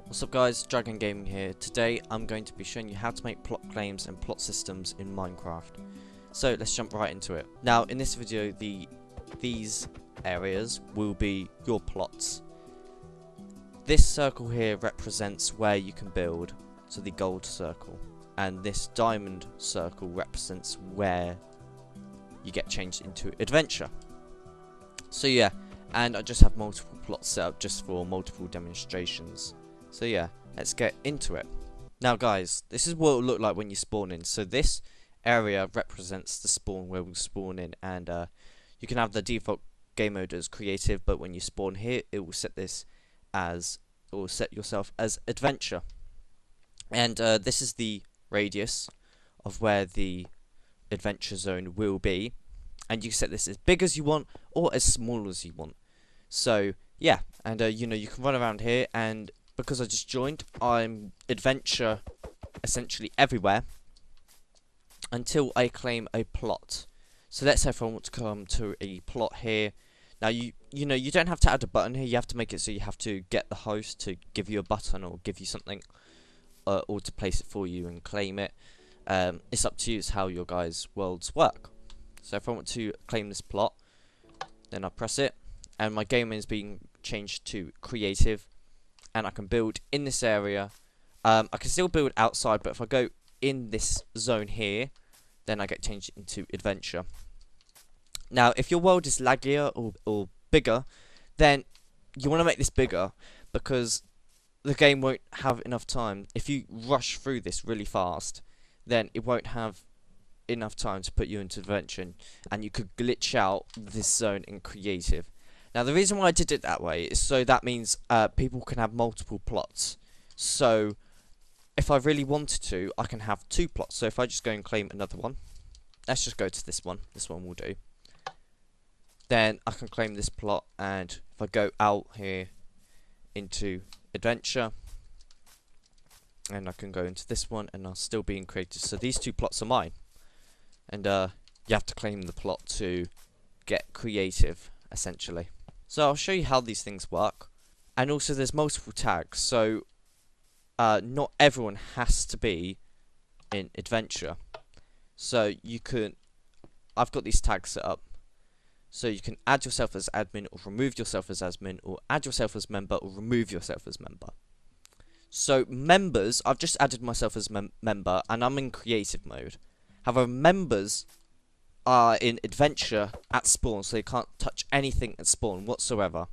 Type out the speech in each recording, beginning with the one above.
What's up guys, Dragon Gaming here. Today I'm going to be showing you how to make plot claims and plot systems in Minecraft. So let's jump right into it. Now in this video these areas will be your plots. This circle here represents where you can build, so the gold circle. And this diamond circle represents where you get changed into adventure. So yeah, and I just have multiple plots set up just for multiple demonstrations. So yeah, let's get into it. Now guys, this is what it will look like when you spawn in. So this area represents the spawn where we spawn in, and you can have the default game mode as creative, but when you spawn here it will set this as, or set yourself as adventure. And this is the radius of where the adventure zone will be, and you can set this as big as you want or as small as you want. So yeah, and you know, you can run around here, and because I just joined, I'm adventure essentially everywhere until I claim a plot. So let's say if I want to come to a plot here. Now you know, you don't have to add a button here, you have to make it so you have to get the host to give you a button or give you something, or to place it for you and claim it. It's up to you, it's how your guys' worlds work. So if I want to claim this plot, then I press it, and my game is being changed to creative, and I can build in this area. I can still build outside, but if I go in this zone here, then I get changed into adventure. Now if your world is laggier or bigger, then you want to make this bigger, because the game won't have enough time. If you rush through this really fast, then it won't have enough time to put you into adventure, and you could glitch out this zone in creative. Now the reason why I did it that way is so that means people can have multiple plots. So if I really wanted to, I can have two plots. So if I just go and claim another one, let's just go to this one will do. Then I can claim this plot, and if I go out here into adventure, and I can go into this one, and I'll still be in creative. So these two plots are mine, and you have to claim the plot to get creative essentially. So I'll show you how these things work, and also there's multiple tags, so not everyone has to be in adventure. So you can, I've got these tags set up, so you can add yourself as admin or remove yourself as admin, or add yourself as member or remove yourself as member. So members, I've just added myself as member, and I'm in creative mode. However, members are in adventure at spawn, so they can't touch anything at spawn whatsoever,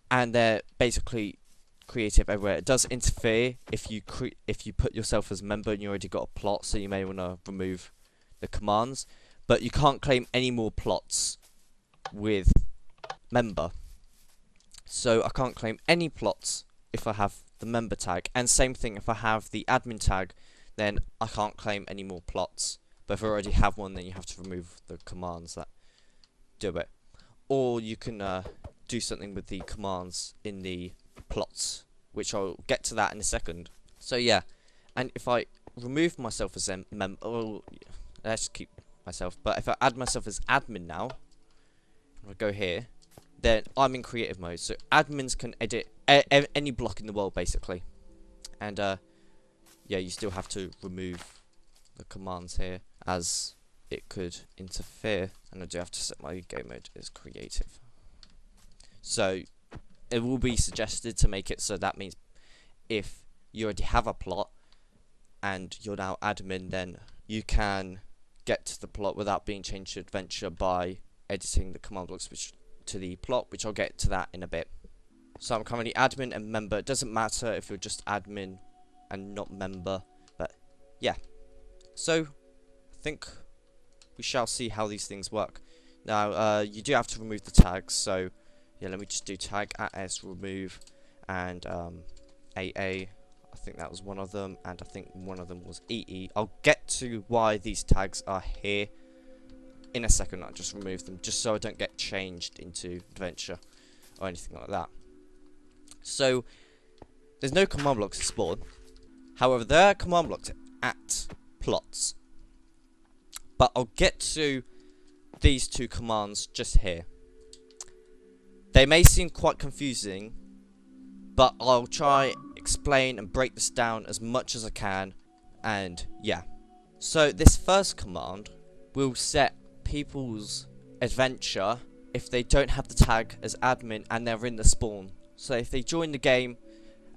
and they're basically creative everywhere. It does interfere if you put yourself as a member and you already got a plot, so you may want to remove the commands, but you can't claim any more plots with member. So I can't claim any plots if I have the member tag, and same thing if I have the admin tag, then I can't claim any more plots. But if I already have one, then you have to remove the commands that do it. Or you can do something with the commands in the plots, which I'll get to that in a second. So yeah, and if I remove myself as a member, oh, let's keep myself, but if I add myself as admin now, I go here, then I'm in creative mode, so admins can edit any block in the world basically. And yeah, you still have to remove the commands here, as it could interfere, and I do have to set my game mode as creative. So it will be suggested to make it so that means if you already have a plot and you're now admin, then you can get to the plot without being changed to adventure by editing the command blocks to the plot, which I'll get to that in a bit. So I'm currently admin and member. It doesn't matter if you're just admin and not member, but yeah. So I think we shall see how these things work. Now you do have to remove the tags, so yeah, let me just do tag as remove, and AA, I think that was one of them, and I think one of them was EE. I'll get to why these tags are here in a second. I'll just remove them just so I don't get changed into adventure or anything like that. So there's no command blocks at spawn, however there are command blocks at plots. But I'll get to these two commands just here. They may seem quite confusing, but I'll try explain and break this down as much as I can, and yeah. So this first command will set people's adventure if they don't have the tag as admin and they're in the spawn. So if they join the game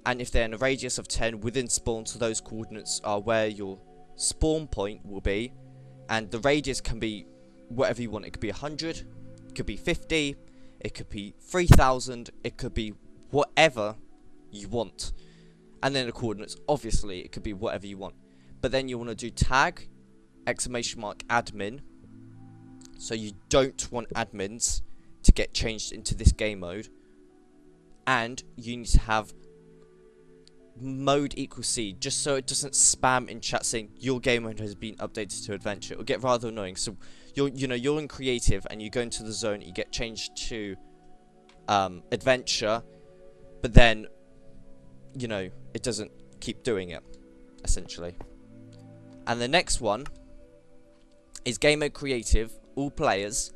and if they're in a radius of 10 within spawn, so those coordinates are where your spawn point will be, and the radius can be whatever you want. It could be 100, it could be 50, it could be 3000, it could be whatever you want. And then the coordinates, obviously, it could be whatever you want. But then you want to do tag, !admin. So you don't want admins to get changed into this game mode. And you need to have mode equals C, just so it doesn't spam in chat saying your game mode has been updated to adventure. It'll get rather annoying. So you're in creative and you go into the zone, you get changed to adventure, but then it doesn't keep doing it, essentially. And the next one is game mode creative, all players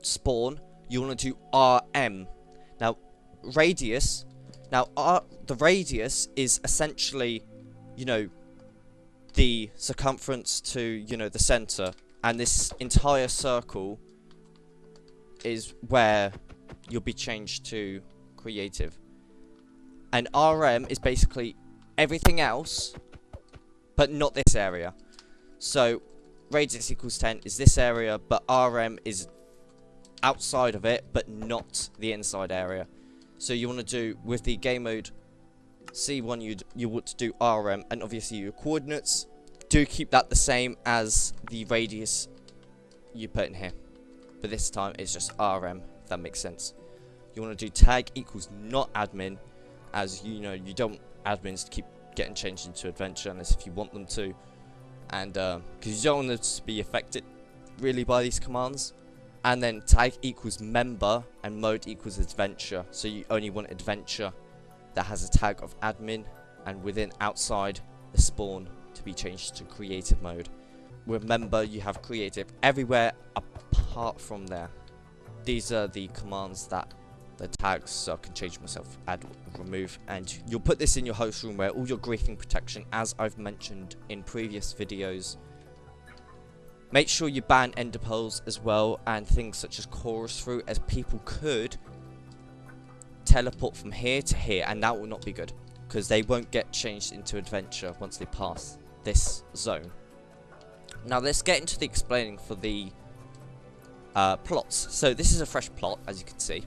spawn. You want to do RM. Now radius, the radius is essentially the circumference to the center, and this entire circle is where you'll be changed to creative. And RM is basically everything else, but not this area. So radius equals 10 is this area, but RM is outside of it, but not the inside area. So you want to do, with the game mode C1, you want to do RM, and obviously your coordinates, do keep that the same as the radius you put in here. But this time it's just RM, if that makes sense. You want to do tag equals not admin, as you don't want admins to keep getting changed into adventure unless if you want them to, and because you don't want them to be affected really by these commands. And then tag equals member and mode equals adventure, so you only want adventure that has a tag of admin, and within outside the spawn to be changed to creative mode. With member you have creative everywhere apart from there. These are the commands that the tags, so I can change myself, add, remove, and you'll put this in your host room where all your Greifing protection, as I've mentioned in previous videos. Make sure you ban ender pearls as well, and things such as chorus fruit, as people could teleport from here to here, and that will not be good because they won't get changed into adventure once they pass this zone. Now let's get into the explaining for the plots. So this is a fresh plot, as you can see.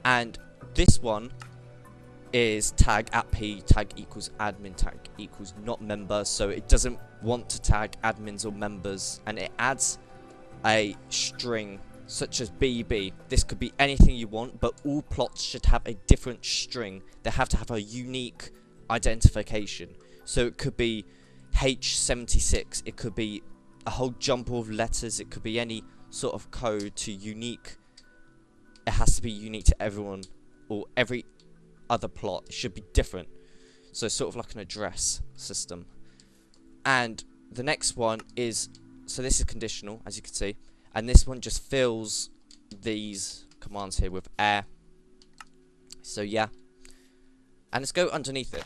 And this one is tag at P, tag equals admin, tag equals not member. So it doesn't want to tag admins or members, and it adds a string such as BB. This could be anything you want, but all plots should have a different string. They have to have a unique identification. So it could be H76, it could be a whole jumble of letters, it could be any sort of code to unique. It has to be unique to everyone, or every other plot. It should be different. So sort of like an address system. And the next one is, so this is conditional, as you can see, and this one just fills these commands here with air. So yeah, and let's go underneath it.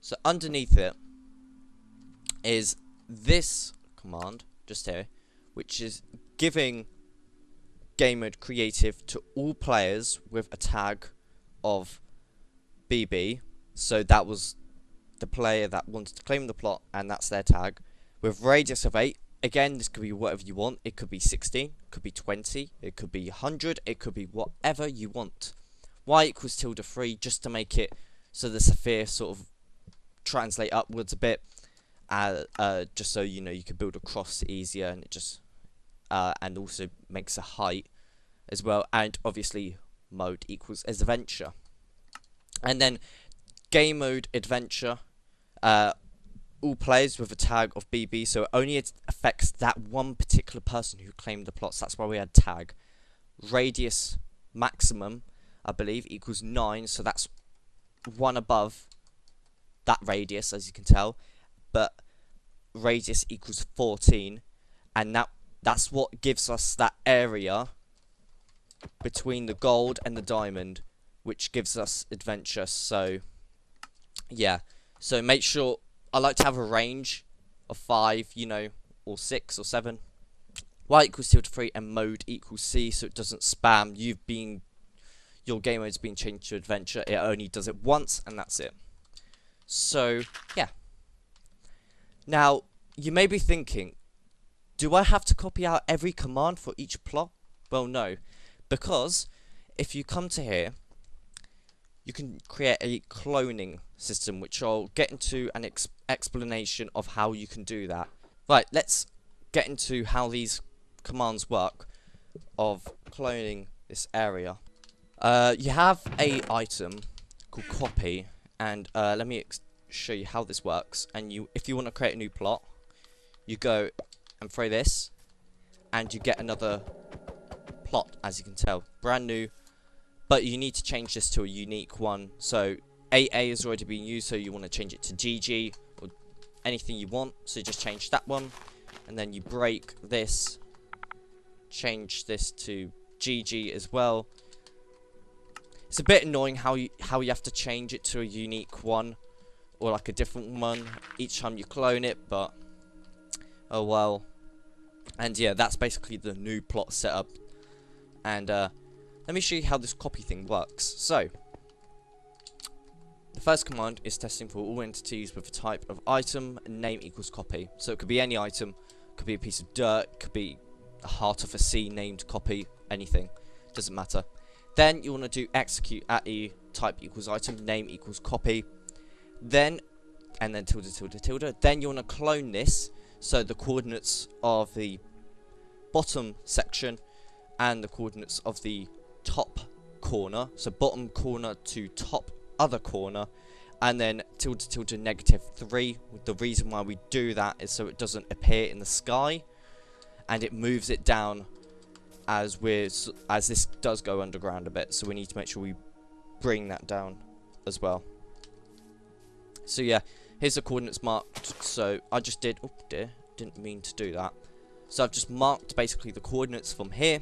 So underneath it is this command just here, which is giving game mode creative to all players with a tag of BB. So that was the player that wanted to claim the plot, and that's their tag, with radius of 8. Again, this could be whatever you want. It could be 16, it could be 20, it could be 100, it could be whatever you want. Y equals ~3, just to make it so the sphere sort of translate upwards a bit, just so you can build across easier, and it just and also makes a height as well. And obviously mode equals adventure, and then game mode adventure, all players with a tag of BB, so only it affects that one particular person who claimed the plots. That's why we had tag. Radius maximum, I believe, equals 9, so that's one above that radius, as you can tell, but radius equals 14, and that's what gives us that area between the gold and the diamond. which gives us adventure. So yeah, so make sure, I like to have a range of 5, you know, or 6 or 7. Y equals tilde 3 and mode equals C, so it doesn't spam. Your game mode's been changed to adventure. It only does it once and that's it. So yeah. Now you may be thinking, do I have to copy out every command for each plot? Well, no, because if you come to here, you can create a cloning system, which I'll get into an explanation of how you can do that. Right, let's get into how these commands work of cloning this area. You have a item called copy, and let me show you how this works. And if you want to create a new plot, you go and throw this, and you get another plot, as you can tell, brand new. But you need to change this to a unique one. So AA has already been used, so you want to change it to GG or anything you want. So just change that one, and then you break this, change this to GG as well. It's a bit annoying how you have to change it to a unique one or like a different one each time you clone it, but oh well. And yeah, that's basically the new plot setup. And let me show you how this copy thing works. So the first command is testing for all entities with a type of item and name equals copy. So it could be any item, could be a piece of dirt, could be a heart of a sea named copy, anything, doesn't matter. Then you want to do execute at e type equals item, name equals copy. Then, and then tilde tilde tilde. Then you want to clone this, so the coordinates of the bottom section and the coordinates of the top corner, so bottom corner to top other corner, and then tilde tilde -3. The reason why we do that is so it doesn't appear in the sky, and it moves it down as this does go underground a bit, so we need to make sure we bring that down as well. So yeah, here's the coordinates marked. So I just did, oh dear, didn't mean to do that. So I've just marked basically the coordinates from here,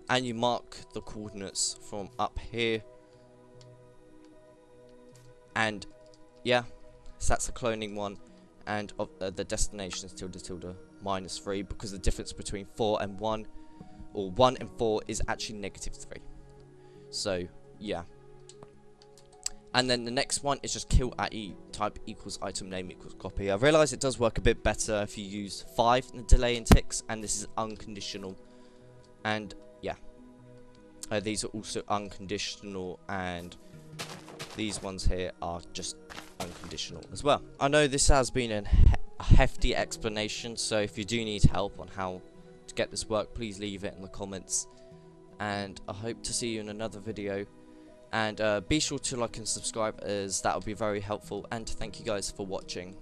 and you mark the coordinates from up here. And yeah, so that's the cloning one, and of the destination is tilde tilde -3, because the difference between 4 and 1, or 1 and 4, is actually -3. So yeah. And then the next one is just kill at e type equals item name equals copy. I realise it does work a bit better if you use 5 in the delay and ticks, and this is unconditional. And yeah, these are also unconditional, and these ones here are just unconditional as well. I know this has been a hefty explanation, so if you do need help on how to get this work, please leave it in the comments, and I hope to see you in another video. And be sure to like and subscribe, as that would be very helpful, and thank you guys for watching.